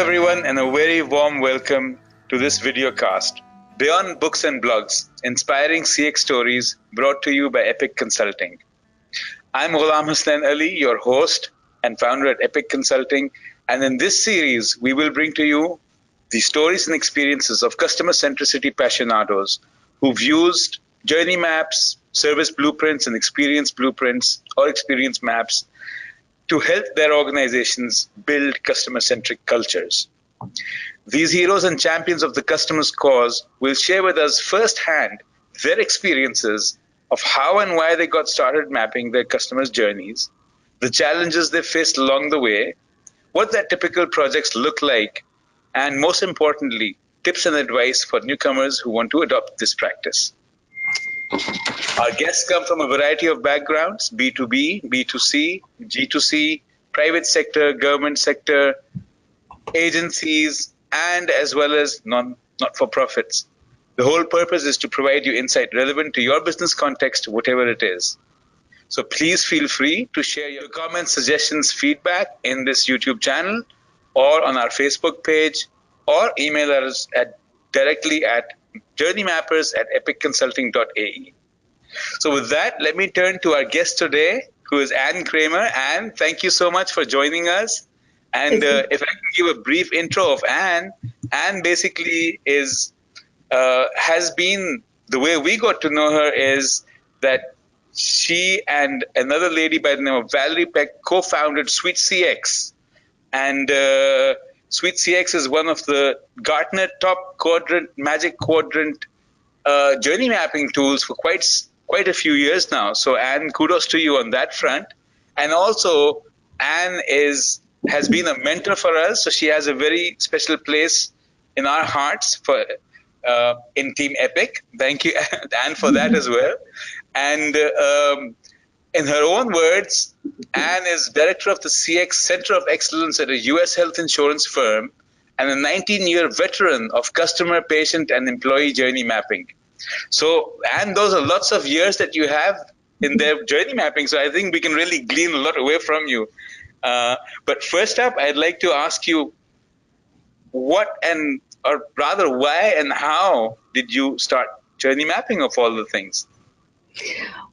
everyone, and a very warm welcome to this video cast. Beyond books and blogs, inspiring CX stories brought to you by Epic Consulting. I'm Ghulam Hasnain Ali, your host and founder at Epic Consulting, and in this series, we will bring to you the stories and experiences of customer centricity passionados who've used journey maps, service blueprints, and experience blueprints or experience maps to help their organizations build customer-centric cultures. These heroes and champions of the customer's cause will share with us firsthand their experiences of how and why they got started mapping their customers' journeys, the challenges they faced along the way, what their typical projects look like, and most importantly, tips and advice for newcomers who want to adopt this practice. Our guests come from a variety of backgrounds: B2B, B2C, G2C, private sector, government sector, agencies, and as well as not-for-profits. The whole purpose is to provide you insight relevant to your business context, whatever it is. So please feel free to share your comments, suggestions, feedback in this YouTube channel or on our Facebook page, or email us directly at journeymappers@epicconsulting.ae. So with that, let me turn to our guest today, who is Anne Cramer. Anne, thank you so much for joining us. And if I can give a brief intro of Anne, Anne basically has been, the way we got to know her is that she and another lady by the name of Valerie Peck co-founded Sweet CX. And Sweet CX is one of the Gartner top quadrant, Magic Quadrant journey mapping tools for quite a few years now. So Anne, kudos to you on that front. And also, Anne has been a mentor for us, so she has a very special place in our hearts in Team Epic. Thank you, Anne, for that as well. And in her own words, Anne is director of the CX Center of Excellence at a U.S. health insurance firm and a 19-year veteran of customer, patient, and employee journey mapping. So, Anne, those are lots of years that you have in their journey mapping, so I think we can really glean a lot away from you. But first up, I'd like to ask you why and how did you start journey mapping of all the things?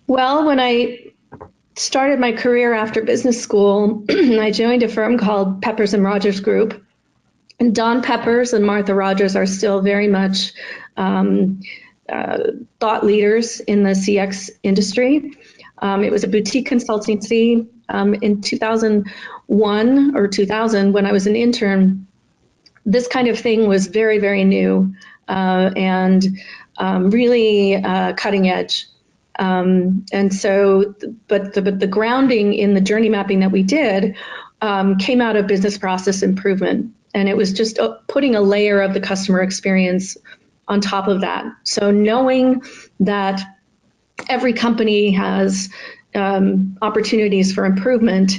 Well, when I started my career after business school, I joined a firm called Peppers and Rogers Group. And Don Peppers and Martha Rogers are still very much thought leaders in the CX industry. It was a boutique consultancy. In 2001 or 2000, when I was an intern, this kind of thing was very, very new and really cutting edge. And so, but the grounding in the journey mapping that we did came out of business process improvement. And it was just putting a layer of the customer experience on top of that. So knowing that every company has opportunities for improvement,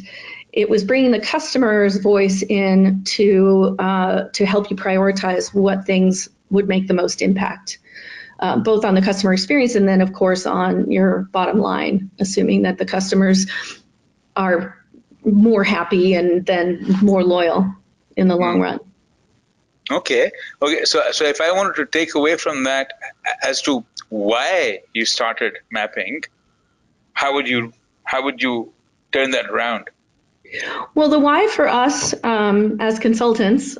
it was bringing the customer's voice in to help you prioritize what things would make the most impact, both on the customer experience and then, of course, on your bottom line, assuming that the customers are more happy and then more loyal in the long run. Okay. So if I wanted to take away from that as to why you started mapping, how would you turn that around? Well, the why for us as consultants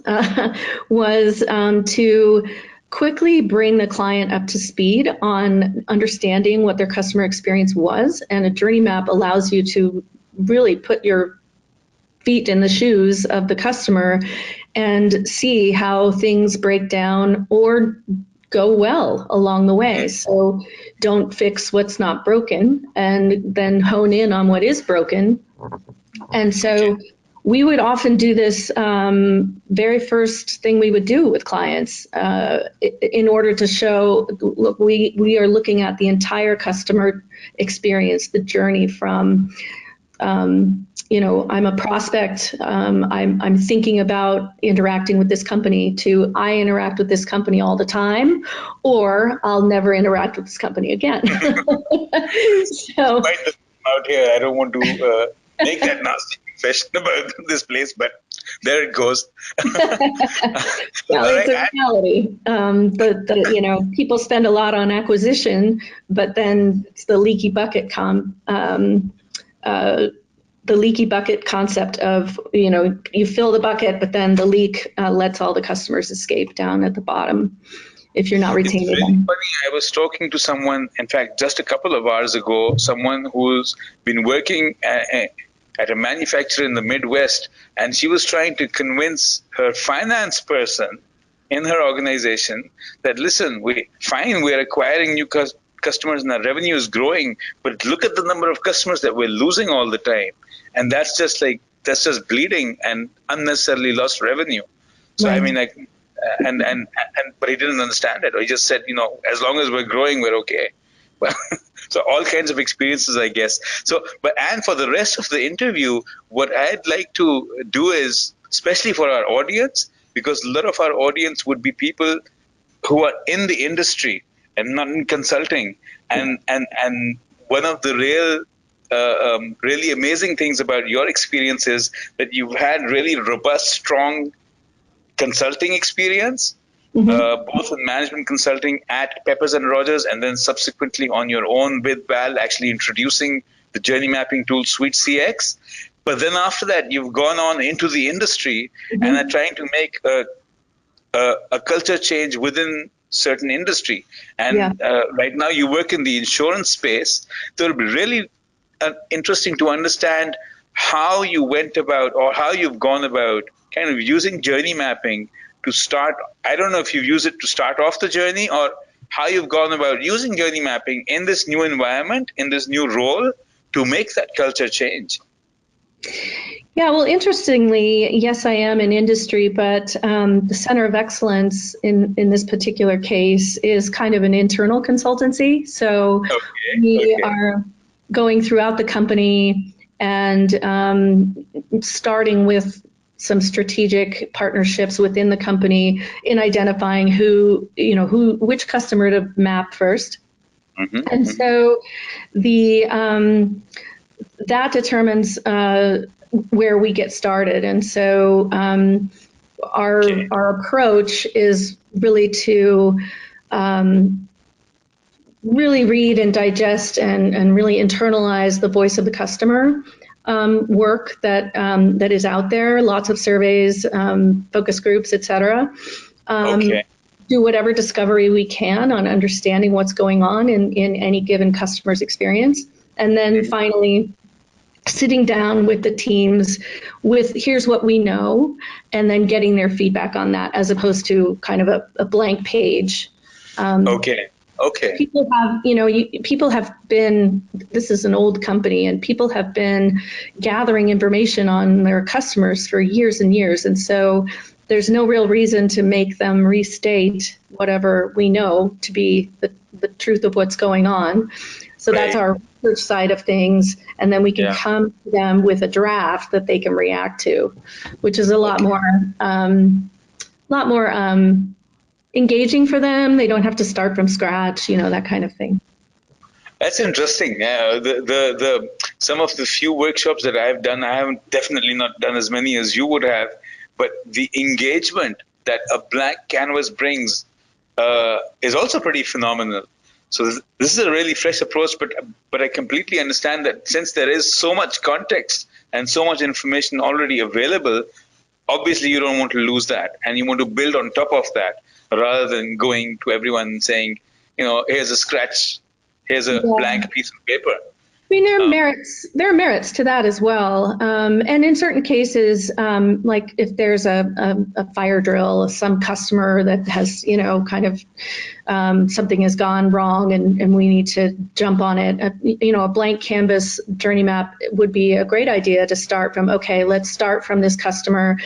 was to quickly bring the client up to speed on understanding what their customer experience was, and a journey map allows you to really put your feet in the shoes of the customer and see how things break down or go well along the way. So don't fix what's not broken and then hone in on what is broken. And so we would often do this very first thing we would do with clients in order to show, look, we are looking at the entire customer experience, the journey from I'm a prospect, I'm thinking about interacting with this company, to I interact with this company all the time, or I'll never interact with this company again. So, out here, I don't want to make that nasty. confession about this place, but there it goes. Well, it's a reality. People spend a lot on acquisition, but then it's the leaky bucket concept of, you fill the bucket, but then the leak lets all the customers escape down at the bottom if you're not retaining It's really them. funny. I was talking to someone, in fact, just a couple of hours ago, someone who's been working at a manufacturer in the Midwest, and she was trying to convince her finance person in her organization that, listen, we're acquiring new customers and our revenue is growing, but look at the number of customers that we're losing all the time. And that's just bleeding and unnecessarily lost revenue. So, Right. I mean, but he didn't understand it. Or he just said, as long as we're growing, we're okay. Well, so all kinds of experiences, I guess. So, and for the rest of the interview, what I'd like to do is, especially for our audience, because a lot of our audience would be people who are in the industry and not in consulting. And one of the really amazing things about your experience is that you've had really robust, strong consulting experience, both in management consulting at Peppers and Rogers, and then subsequently on your own with Val, actually introducing the journey mapping tool Suite CX. But then after that, you've gone on into the industry and are trying to make a culture change within certain industry. And right now you work in the insurance space. So it'll be really interesting to understand how you went about, or how you've gone about kind of using journey mapping to start. I don't know if you use it to start off the journey, or how you've gone about using journey mapping in this new environment, in this new role, to make that culture change. Yeah, well, interestingly, yes, I am in industry, but the Center of Excellence in this particular case is kind of an internal consultancy. So we are going throughout the company and starting with some strategic partnerships within the company in identifying which customer to map first. And so that determines where we get started. And so our approach is really to really read and digest and really internalize the voice of the customer work that is out there, lots of surveys, focus groups, et cetera. Do whatever discovery we can on understanding what's going on in any given customer's experience. And then finally, sitting down with the teams with here's what we know, and then getting their feedback on that, as opposed to kind of a blank page. People have, people have been, this is an old company, and people have been gathering information on their customers for years and years. And so there's no real reason to make them restate whatever we know to be the truth of what's going on. So that's our research side of things. And then we can come to them with a draft that they can react to, which is a lot more engaging for them. They don't have to start from scratch, that kind of thing. That's interesting. Some of the few workshops that I've done, I haven't definitely not done as many as you would have, but the engagement that a blank canvas brings is also pretty phenomenal. So this is a really fresh approach, but I completely understand that since there is so much context and so much information already available, obviously you don't want to lose that, and you want to build on top of that, rather than going to everyone and saying, here's a scratch, here's a blank piece of paper. I mean, there are merits to that as well. And in certain cases, like if there's a fire drill, some customer that has, kind of something has gone wrong and we need to jump on it, a blank canvas journey map would be a great idea to start from. Okay, let's start from this customer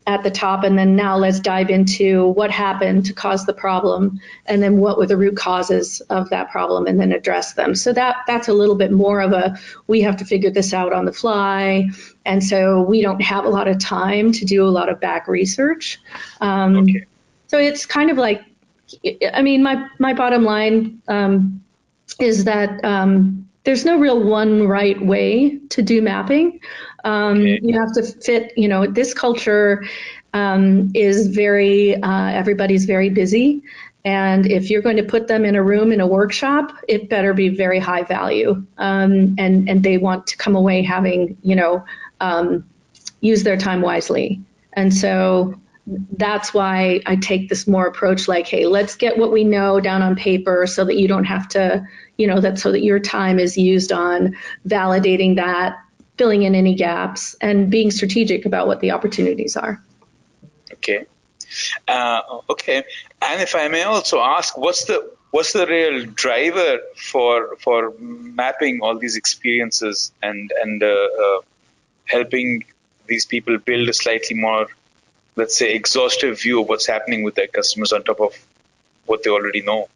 at the top, and then now let's dive into what happened to cause the problem, and then what were the root causes of that problem, and then address them. So that's a little bit more of we have to figure this out on the fly, and so we don't have a lot of time to do a lot of back research. So it's kind of like, I mean, my bottom line is that there's no real one right way to do mapping. Okay. You have to fit, this culture is very, everybody's very busy. And if you're going to put them in a room in a workshop, it better be very high value. And they want to come away having, use their time wisely. And so that's why I take this more approach like, hey, let's get what we know down on paper so that you don't have to, so that your time is used on validating that, filling in any gaps, and being strategic about what the opportunities are. Okay. Okay. And if I may also ask, what's the real driver for mapping all these experiences and helping these people build a slightly more, let's say, exhaustive view of what's happening with their customers on top of what they already know?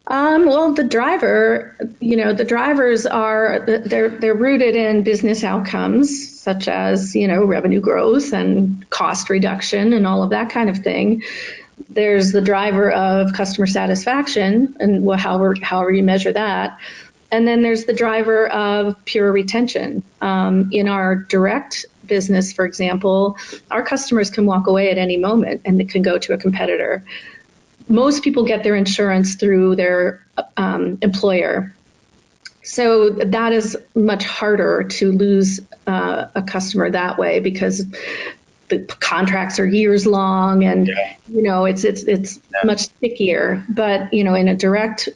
Well, the drivers are, they're rooted in business outcomes, such as, revenue growth and cost reduction and all of that kind of thing. There's the driver of customer satisfaction and however you measure that. And then there's the driver of pure retention. In our direct business, for example, our customers can walk away at any moment and they can go to a competitor. Most people get their insurance through their employer. So that is much harder to lose a customer that way because the contracts are years long and, it's much stickier. But, in a direct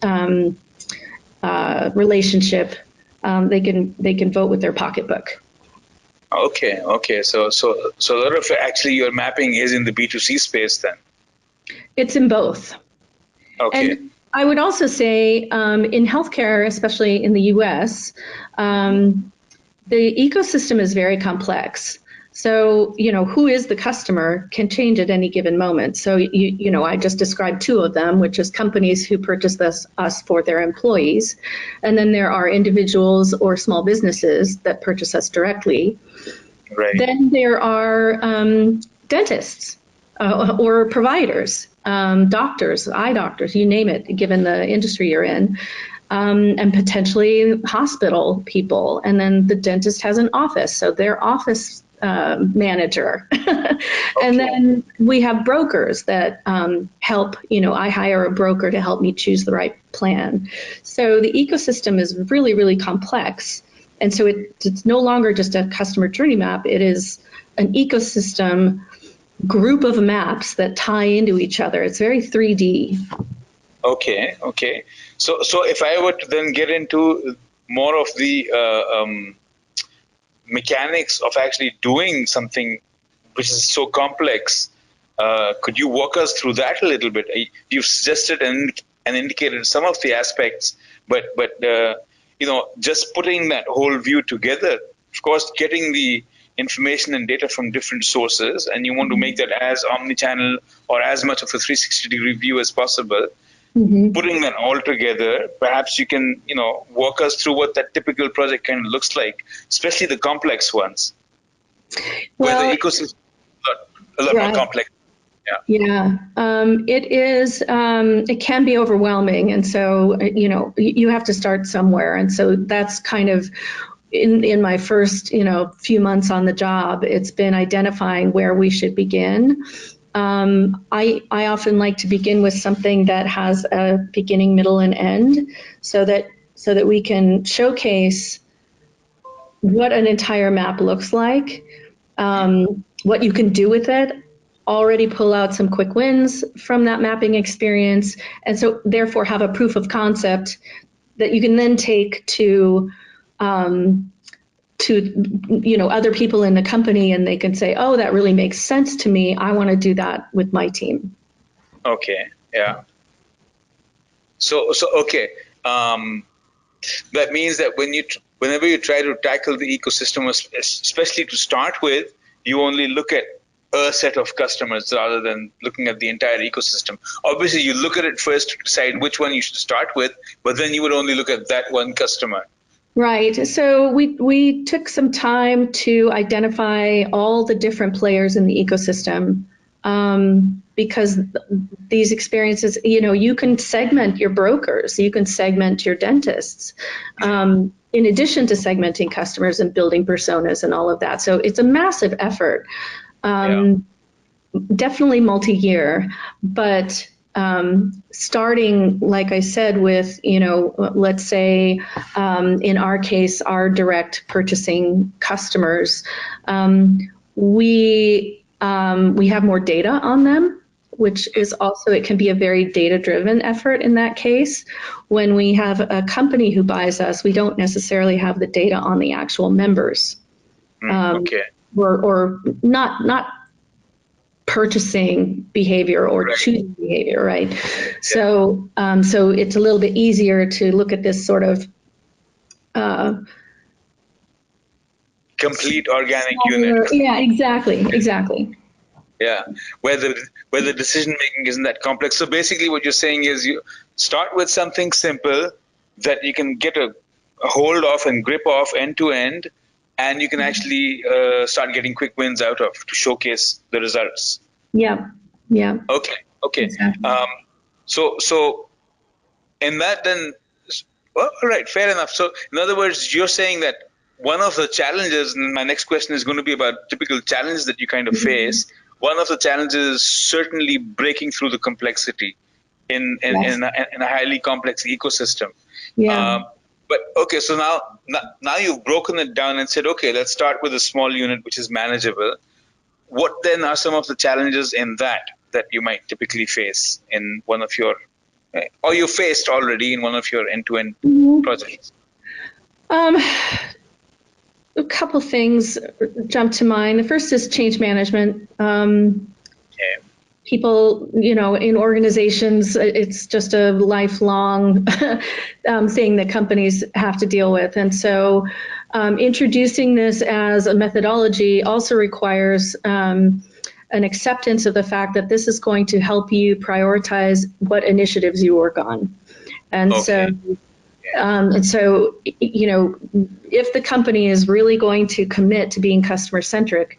relationship, they can vote with their pocketbook. Okay. So a lot of actually your mapping is in the B2C space then. It's in both. Okay. And I would also say in healthcare, especially in the US, the ecosystem is very complex. So, who is the customer can change at any given moment. So, I just described two of them, which is companies who purchase us for their employees. And then there are individuals or small businesses that purchase us directly. Right. Then there are dentists or providers, doctors, eye doctors, you name it, given the industry you're in. And potentially hospital people. And then the dentist has an office, so their office manager. And then we have brokers that help, I hire a broker to help me choose the right plan. So the ecosystem is really, really complex. And so it's no longer just a customer journey map. It is an ecosystem group of maps that tie into each other. It's very 3D. Okay. So if I were to then get into more of the mechanics of actually doing something which is so complex, could you walk us through that a little bit? You've suggested and indicated some of the aspects, but just putting that whole view together, of course, getting the information and data from different sources, and you want to make that as omnichannel or as much of a 360-degree view as possible. Mm-hmm. Putting that all together, perhaps you can, walk us through what that typical project kind of looks like, especially the complex ones, where the ecosystem is a lot more complex. Yeah. It is. It can be overwhelming, and so you have to start somewhere, and so that's kind of. In my first, few months on the job, it's been identifying where we should begin. I often like to begin with something that has a beginning, middle, and end, so that we can showcase what an entire map looks like, what you can do with it, already pull out some quick wins from that mapping experience, and so therefore have a proof of concept that you can then take to other people in the company, and they can say, oh, that really makes sense to me. I want to do that with my team. Okay. Yeah. So okay. That means that whenever you try to tackle the ecosystem, especially to start with, you only look at a set of customers rather than looking at the entire ecosystem. Obviously, you look at it first to decide which one you should start with, but then you would only look at that one customer. Right. So we took some time to identify all the different players in the ecosystem, because these experiences, you can segment your brokers, you can segment your dentists. in addition to segmenting customers and building personas and all of that. So it's a massive effort. Definitely multi-year, but starting, like I said, with, let's say in our case, our direct purchasing customers, we have more data on them, which is also, it can be a very data-driven effort in that case. When we have a company who buys us, we don't necessarily have the data on the actual members. Or not purchasing behavior or choosing behavior, right? So it's a little bit easier to look at this sort of complete organic unit. Yeah, exactly. Yeah, where the decision making isn't that complex. So basically, what you're saying is you start with something simple that you can get a hold of and grip off end to end, and you can actually start getting quick wins out of to showcase the results. Yeah. Okay. Exactly. So in that then, well, all right, fair enough. So in other words, you're saying that one of the challenges, and my next question is going to be about typical challenges that you kind of face. One of the challenges is certainly breaking through the complexity in a highly complex ecosystem. Yeah. But okay, so now you've broken it down and said, okay, let's start with a small unit which is manageable. What then are some of the challenges in that you might typically face in one of your, or you faced already in one of your end-to-end projects? A couple things jump to mind. The first is change management. People, in organizations, it's just a lifelong thing that companies have to deal with. And so introducing this as a methodology also requires an acceptance of the fact that this is going to help you prioritize what initiatives you work on. And so, if the company is really going to commit to being customer-centric,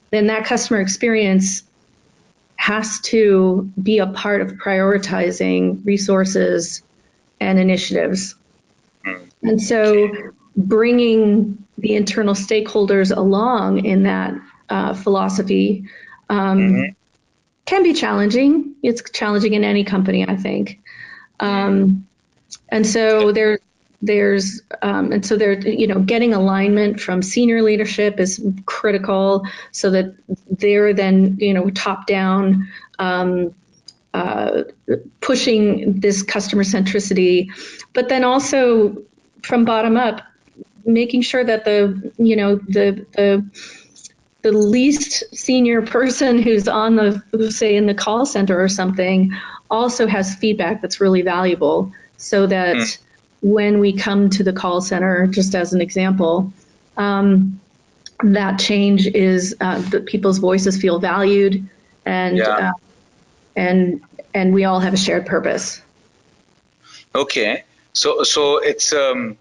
then that customer experience has to be a part of prioritizing resources and initiatives. And so bringing the internal stakeholders along in that philosophy can be challenging. It's challenging in any company, I think. And so getting alignment from senior leadership is critical, so that they're then, top down, pushing this customer centricity, but then also from bottom up, making sure that the least senior person who's on say in the call center or something also has feedback that's really valuable, so that when we come to the call center, just as an example, that change is that people's voices feel valued, and we all have a shared purpose. Okay, so it's okay.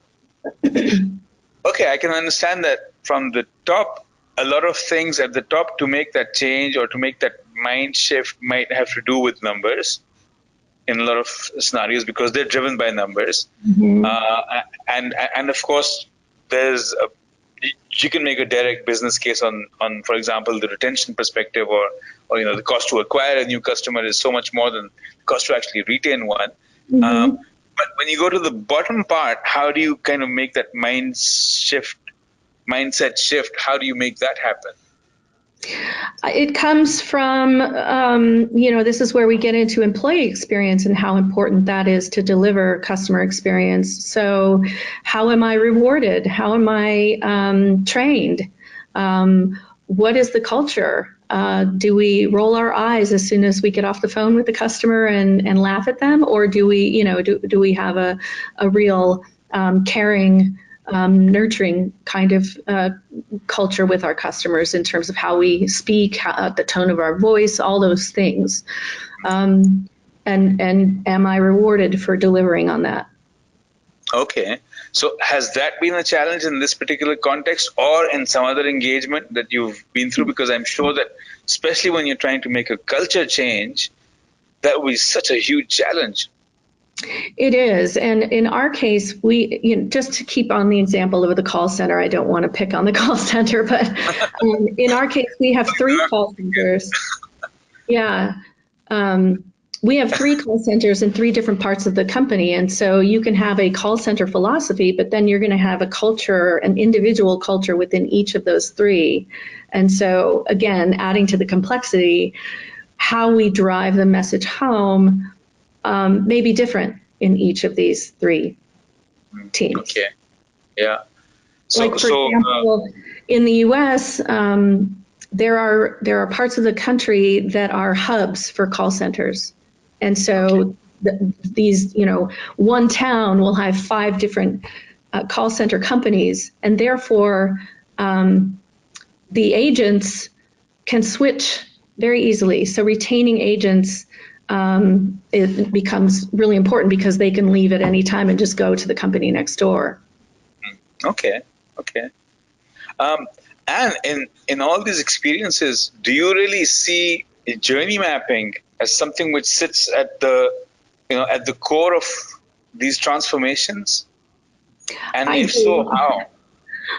I can understand that from the top. A lot of things at the top to make that change or to make that mind shift might have to do with numbers in a lot of scenarios, because they're driven by numbers. And of course, you can make a direct business case on, for example, the retention perspective, or the cost to acquire a new customer is so much more than the cost to actually retain one. But when you go to the bottom part, how do you kind of make that mindset shift? How do you make that happen? It comes from, this is where we get into employee experience and how important that is to deliver customer experience. So how am I rewarded? How am I trained? What is the culture? Do we roll our eyes as soon as we get off the phone with the customer and laugh at them? Or do we, do we have a real caring, nurturing kind of culture with our customers in terms of how we speak, the tone of our voice, all those things. And am I rewarded for delivering on that? Okay. So has that been a challenge in this particular context or in some other engagement that you've been through? Because I'm sure that, especially when you're trying to make a culture change, that would be such a huge challenge. It is. And in our case, just to keep on the example of the call center, I don't want to pick on the call center, but in our case, we have three call centers. Yeah. We have three call centers in three different parts of the company. And so you can have a call center philosophy, but then you're going to have a culture, an individual culture within each of those three. And so, again, adding to the complexity, how we drive the message home may be different in each of these three teams. Okay. Yeah. So, like, for example, in the U.S., there are parts of the country that are hubs for call centers. And so these, one town will have 5 different call center companies, and therefore the agents can switch very easily. So retaining agents, it becomes really important because they can leave at any time and just go to the company next door. Okay. And in all these experiences, do you really see journey mapping as something which sits at the core of these transformations? And if so, how?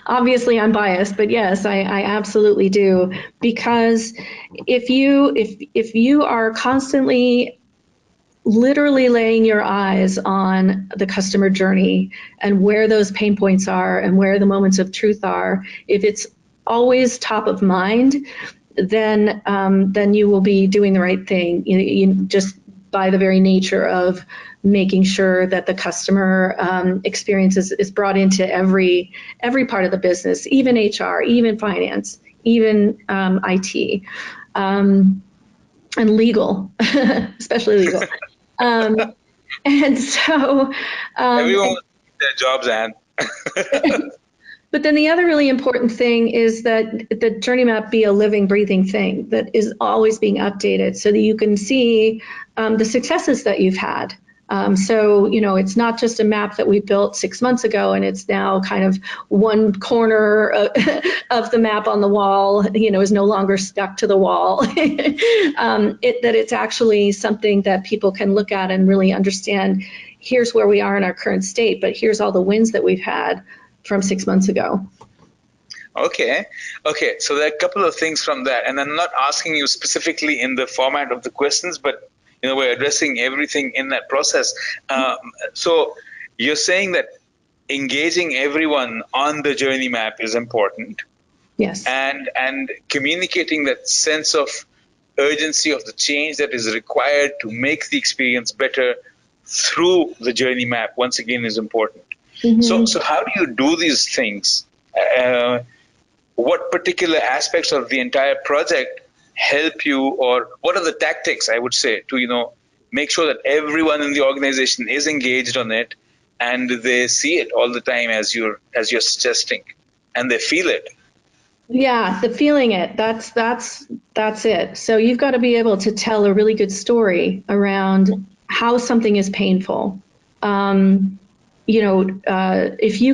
Obviously, I'm biased, but yes, I absolutely do. Because if you are constantly literally laying your eyes on the customer journey and where those pain points are and where the moments of truth are, if it's always top of mind, then you will be doing the right thing. You just by the very nature of making sure that the customer experience is brought into every part of the business, even HR, even finance, even IT, and legal, especially legal. And so everyone wants their jobs, Anne. But then the other really important thing is that the journey map be a living, breathing thing that is always being updated so that you can see the successes that you've had. So, it's not just a map that we built 6 months ago and it's now kind of one corner of the map on the wall, is no longer stuck to the wall. That it's actually something that people can look at and really understand, here's where we are in our current state, but here's all the wins that we've had from 6 months ago. Okay. So there are a couple of things from that, and I'm not asking you specifically in the format of the questions, but we're addressing everything in that process. So you're saying that engaging everyone on the journey map is important. Yes. And communicating that sense of urgency of the change that is required to make the experience better through the journey map once again is important. Mm-hmm. So how do you do these things? What particular aspects of the entire project help you, or what are the tactics, I would say, to make sure that everyone in the organization is engaged on it and they see it all the time as you're suggesting, and they feel it? Yeah, the feeling it. That's it. So you've got to be able to tell a really good story around how something is painful. If you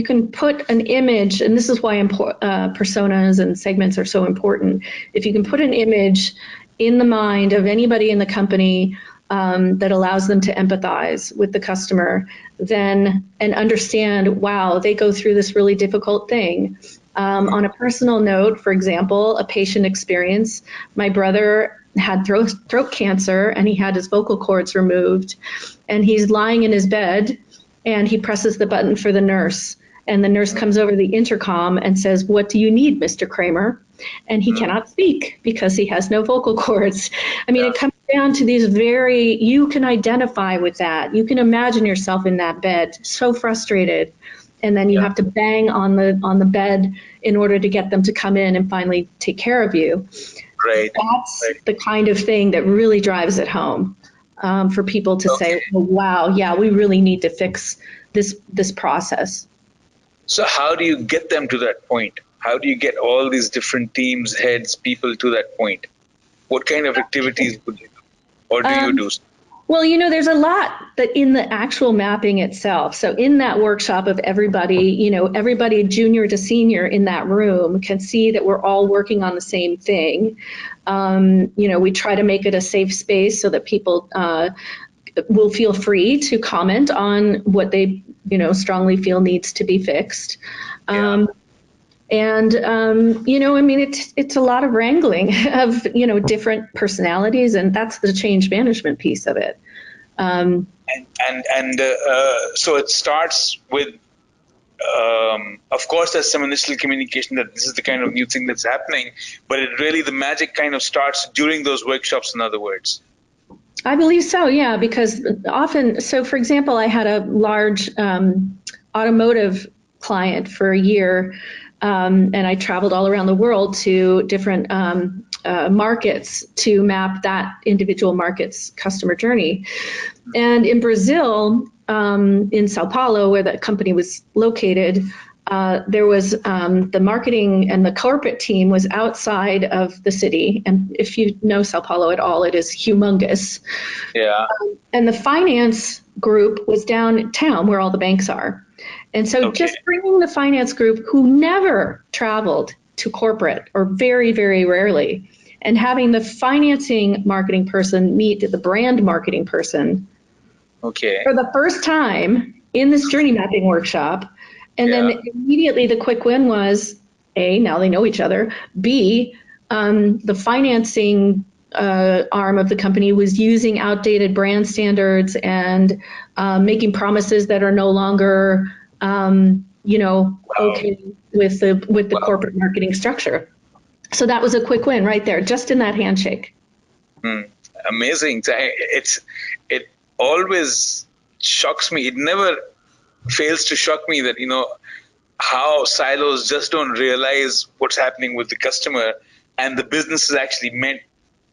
can put an image, and this is why personas and segments are so important. If you can put an image in the mind of anybody in the company that allows them to empathize with the customer, and understand, wow, they go through this really difficult thing. On a personal note, for example, a patient experience, my brother had throat cancer and he had his vocal cords removed, and he's lying in his bed and he presses the button for the nurse, and the nurse comes over the intercom and says, "What do you need, Mr. Cramer?" And he cannot speak because he has no vocal cords. I mean, it comes down to these you can identify with that. You can imagine yourself in that bed, so frustrated. And then you have to bang on the bed in order to get them to come in and finally take care of you. Right. That's the kind of thing that really drives it home for people to say, oh, wow, yeah, we really need to fix this process. So how do you get them to that point? How do you get all these different teams, heads, people to that point? What kind of activities would you do? Or do you do? Well, there's a lot that in the actual mapping itself. So in that workshop of everybody, everybody junior to senior in that room can see that we're all working on the same thing. We try to make it a safe space so that people will feel free to comment on what they, strongly feel needs to be fixed. It's a lot of wrangling of, different personalities, and that's the change management piece of it. So it starts with, of course, there's some initial communication that this is the kind of new thing that's happening, but the magic kind of starts during those workshops, in other words. I believe so, yeah, because often, so for example, I had a large automotive client for a year, and I traveled all around the world to different markets to map that individual market's customer journey. And in Brazil, in Sao Paulo, where that company was located, there was the marketing and the corporate team was outside of the city. And if you know Sao Paulo at all, it is humongous. Yeah. And the finance group was downtown where all the banks are. And so just bringing the finance group, who never traveled to corporate or very, very rarely, and having the financing marketing person meet the brand marketing person for the first time in this journey mapping workshop. And then immediately the quick win was, A, now they know each other. B, the financing arm of the company was using outdated brand standards and making promises that are no longer, okay with the corporate marketing structure. So that was a quick win right there, just in that handshake. Amazing. It always shocks me. It never fails to shock me that, how silos just don't realize what's happening with the customer, and the business is actually meant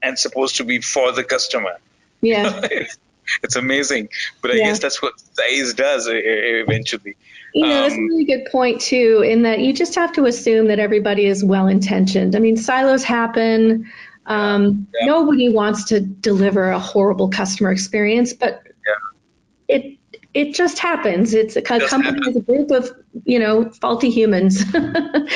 and supposed to be for the customer. Yeah. It's amazing. But I guess that's what size does eventually. That's a really good point, too, in that you just have to assume that everybody is well-intentioned. I mean, silos happen. Nobody wants to deliver a horrible customer experience, but it just happens. It's a company is a group of, faulty humans. And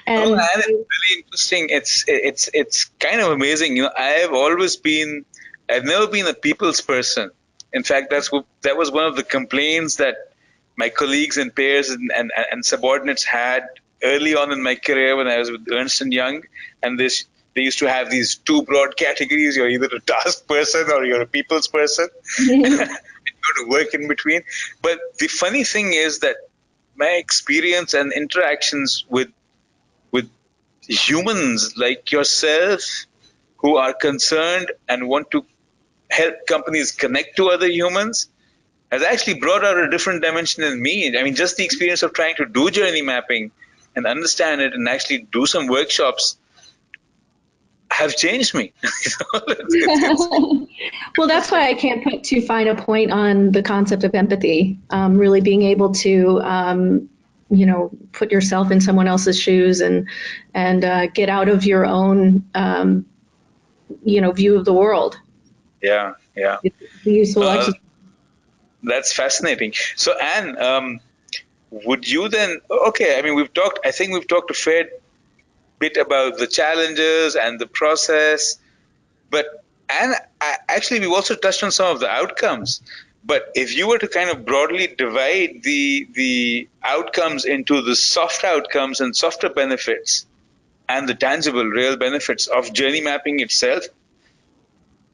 it's really interesting. It's kind of amazing. I've never been a people's person. In fact, that was one of the complaints that my colleagues and peers and subordinates had early on in my career when I was with Ernst & Young, and they used to have these two broad categories. You're either a task person or you're a people's person. To work in between. But the funny thing is that my experience and interactions with humans like yourself, who are concerned and want to help companies connect to other humans, has actually brought out a different dimension in me. I mean, just the experience of trying to do journey mapping and understand it and actually do some workshops have changed me. Well, that's why I can't put too fine a point on the concept of empathy, really being able to, put yourself in someone else's shoes and get out of your own, view of the world. Yeah. It's a useful exercise. That's fascinating. So, Anne, would you then, I think we've talked a fair bit about the challenges and the process, and actually we've also touched on some of the outcomes. But if you were to kind of broadly divide the outcomes into the soft outcomes and softer benefits and the tangible real benefits of journey mapping itself,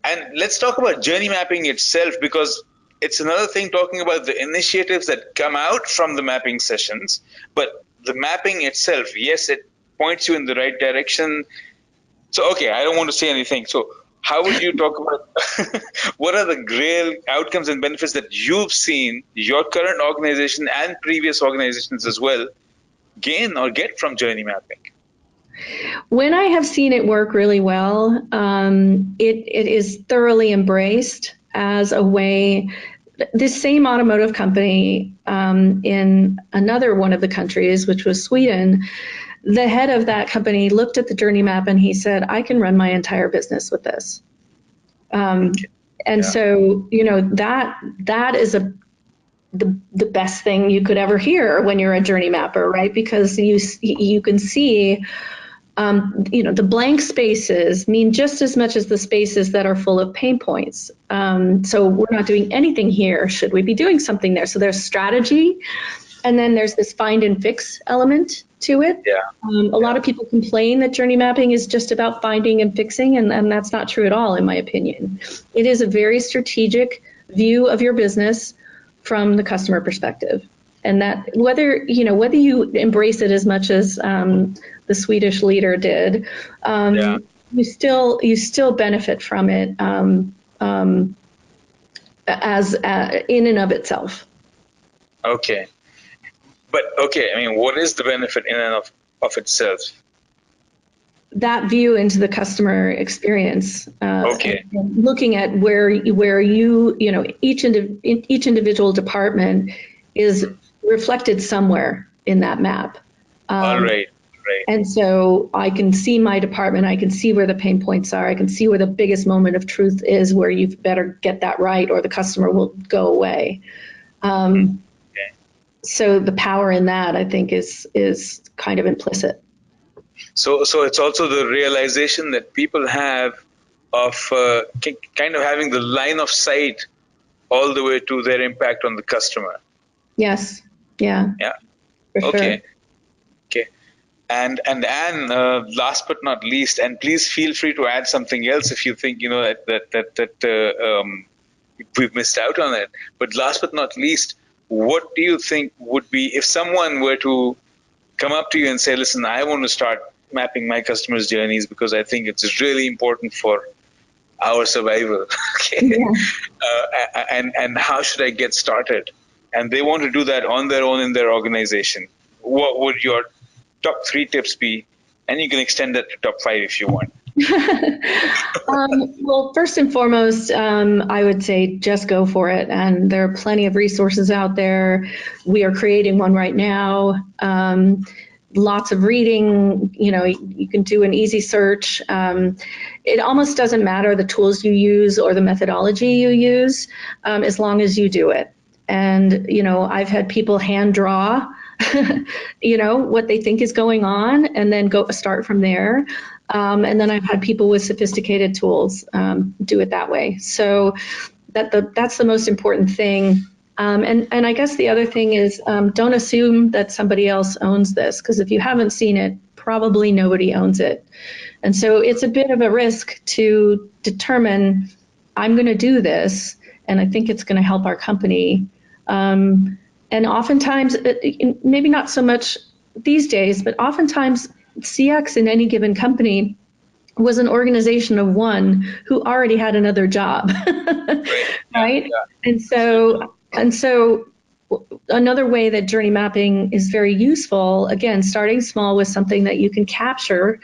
and let's talk about journey mapping itself, because it's another thing talking about the initiatives that come out from the mapping sessions, but the mapping itself, yes, it points you in the right direction. So, I don't want to say anything. So how would you talk about what are the real outcomes and benefits that you've seen your current organization and previous organizations as well gain or get from journey mapping? When I have seen it work really well, it is thoroughly embraced as a way. This same automotive company in another one of the countries, which was Sweden, the head of that company looked at the journey map and he said, I can run my entire business with this. So, that is the best thing you could ever hear when you're a journey mapper, right? Because you can see The blank spaces mean just as much as the spaces that are full of pain points. So we're not doing anything here. Should we be doing something there? So there's strategy, and then there's this find and fix element to it. A lot of people complain that journey mapping is just about finding and fixing, and that's not true at all, in my opinion. It is a very strategic view of your business from the customer perspective. And that whether you embrace it as much as the Swedish leader did, you still benefit from it as in and of itself. Okay. But I mean, what is the benefit in and of itself? That view into the customer experience. Okay. And looking at where each individual department is reflected somewhere in that map. All right. And so I can see my department, I can see where the pain points are, I can see where the biggest moment of truth is, where you better get that right or the customer will go away. So the power in that, I think, is kind of implicit. So it's also the realization that people have of kind of having the line of sight all the way to their impact on the customer. Yes. Yeah. For Okay. Sure. Okay. And Anne, last but not least, and please feel free to add something else if you think that we've missed out on it. But last but not least, what do you think would be, if someone were to come up to you and say, listen, I want to start mapping my customers' journeys because I think it's really important for our survival. Okay. Yeah. And how should I get started? And they want to do that on their own in their organization. What would your top 3 tips be? And you can extend that to top 5 if you want. Well, first and foremost, I would say just go for it. And there are plenty of resources out there. We are creating one right now. Lots of reading, you can do an easy search. It almost doesn't matter the tools you use or the methodology you use, as long as you do it. And, I've had people hand draw, what they think is going on and then start from there. And then I've had people with sophisticated tools do it that way. So that's the most important thing. And I guess the other thing is don't assume that somebody else owns this, because if you haven't seen it, probably nobody owns it. And so it's a bit of a risk to determine, I'm going to do this, and I think it's going to help our company. And oftentimes, maybe not so much these days, but oftentimes CX in any given company was an organization of one who already had another job, right? Yeah. And so another way that journey mapping is very useful, again, starting small with something that you can capture,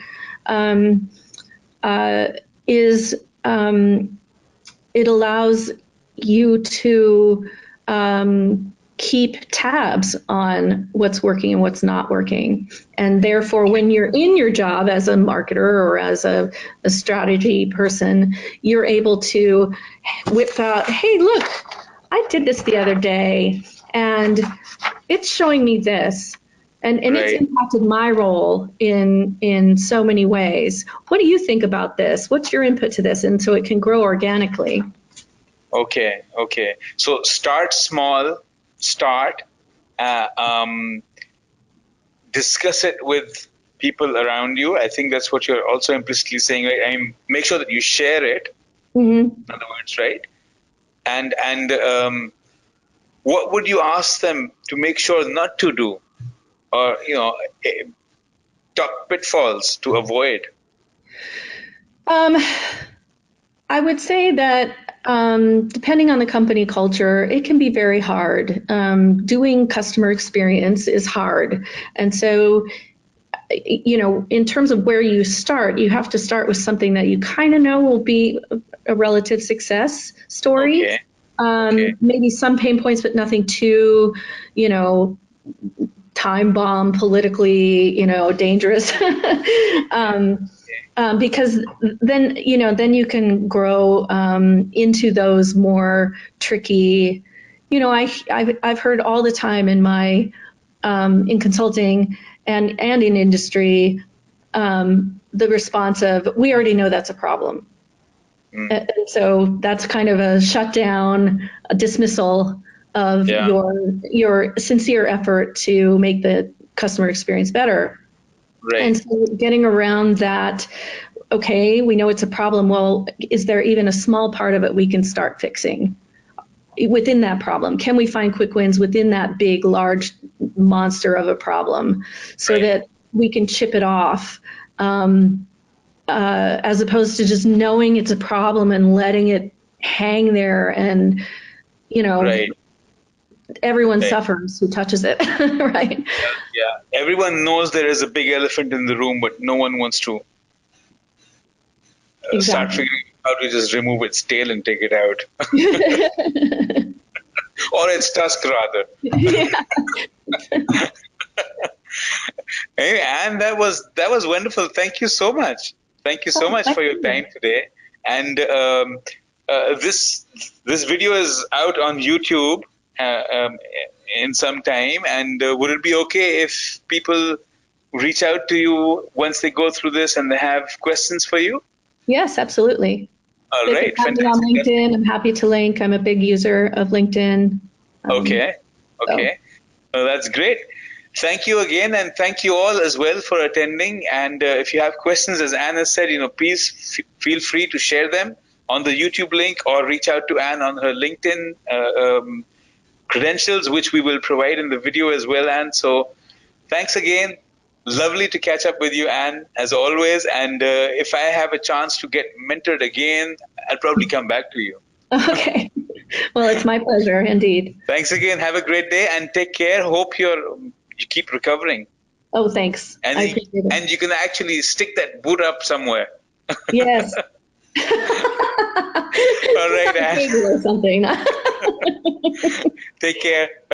is it allows you to keep tabs on what's working and what's not working. And therefore, when you're in your job as a marketer or as a strategy person, you're able to whip out, hey, look, I did this the other day, and it's showing me this. And right. It's impacted my role in so many ways. What do you think about this? What's your input to this? And so it can grow organically. Okay. So start small, discuss it with people around you. I think that's what you're also implicitly saying, right? I mean, make sure that you share it, in other words, right? And what would you ask them to make sure not to do? Or, top pitfalls to avoid? I would say that depending on the company culture, it can be very hard. Doing customer experience is hard. And so, in terms of where you start, you have to start with something that you kind of know will be a relative success story. Okay. Maybe some pain points, but nothing too, time bomb, politically, dangerous. Because then you can grow into those more tricky. I've heard all the time in my in consulting and in industry, the response of, we already know that's a problem. And so that's kind of a shutdown, a dismissal of your sincere effort to make the customer experience better. Right. And so getting around that, okay, we know it's a problem. Well, is there even a small part of it we can start fixing within that problem? Can we find quick wins within that big, large monster of a problem so that we can chip it off? As opposed to just knowing it's a problem and letting it hang there and, everyone suffers who touches it, right? Yeah. Everyone knows there is a big elephant in the room, but no one wants to start figuring out how to just remove its tail and take it out. Or its tusk, rather. Hey, Anne, that was wonderful. Thank you so much. Thank you so much for your time today. And this video is out on YouTube in some time. And would it be okay if people reach out to you once they go through this and they have questions for you? Yes, absolutely. All right. Fantastic. On LinkedIn, I'm happy to link. I'm a big user of LinkedIn. Okay. Well, that's great. Thank you again, and thank you all as well for attending. And if you have questions, as Anne has said, please feel free to share them on the YouTube link or reach out to Anne on her LinkedIn credentials, which we will provide in the video as well, Anne. So thanks again. Lovely to catch up with you, Anne, as always. And if I have a chance to get mentored again, I'll probably come back to you. Okay. Well, it's my pleasure, indeed. Thanks again. Have a great day and take care. Hope you keep recovering. Oh, thanks. And, I appreciate it. And you can actually stick that boot up somewhere. Yes. All right, Anne. Or something. Take care.